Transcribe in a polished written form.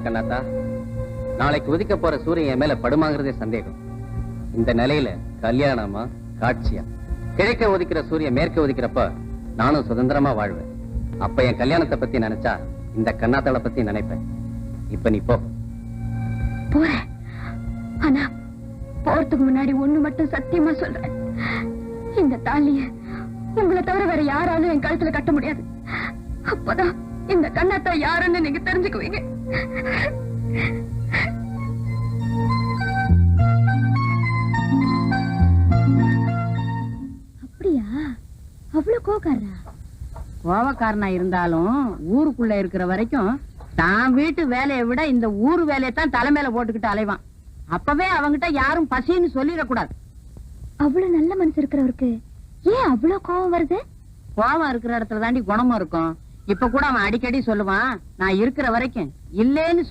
கண்ணாத்தா. நாளைக்கு உதிக்க போற சூரியன் என் மேல படுமாங்கிறதே சந்தேகம். இந்த நிலையில கல்யாணமா காட்சியா? கிழக்க உதிக்கிற சூரியன் மேற்க உதிக்கிறப்ப நானும் சுதந்திரமா வாழ்வேன். அப்ப என் கல்யாணத்தை பத்தி நினைச்சா இந்த கண்ணாத்தாளை பத்தி நினைப்பேன். இப்ப நீ போ. போறேன். ஆனா போறதுக்கு முன்னாடி ஒண்ணு மட்டும் சத்தியமா சொல்றேன். இந்த தாலிய உங்களை தவிர வேற யாராலும் என் கழுத்துல கட்ட முடியாது. அப்பதான் இந்த கண்ணாத்தா யாருன்னு நீங்க தெரிஞ்சுக்குவீங்க. அப்படியா? அவ்வளவு கோவக்காரனா இருந்தாலும் ஊருக்குள்ள இருக்கிற வரைக்கும் தான் வீட்டு வேலையை விட இந்த ஊரு வேலையை தான் தலைமையில போட்டுக்கிட்டு அலைவான். அப்பவே அவங்கிட்ட யாரும் பசின்னு சொல்லிடக்கூடாது. அவ்வளவு நல்ல மனசு இருக்கிறவருக்கு ஏன் அவ்வளவு கோவம் வருது? கோவம் இருக்கிற இடத்துல தாண்டி குணமும் இருக்கும். இப்ப கூட அவன் அடிக்கடி சொல்லுவான், நான் இருக்கிற வரைக்கும் இல்லேன்னு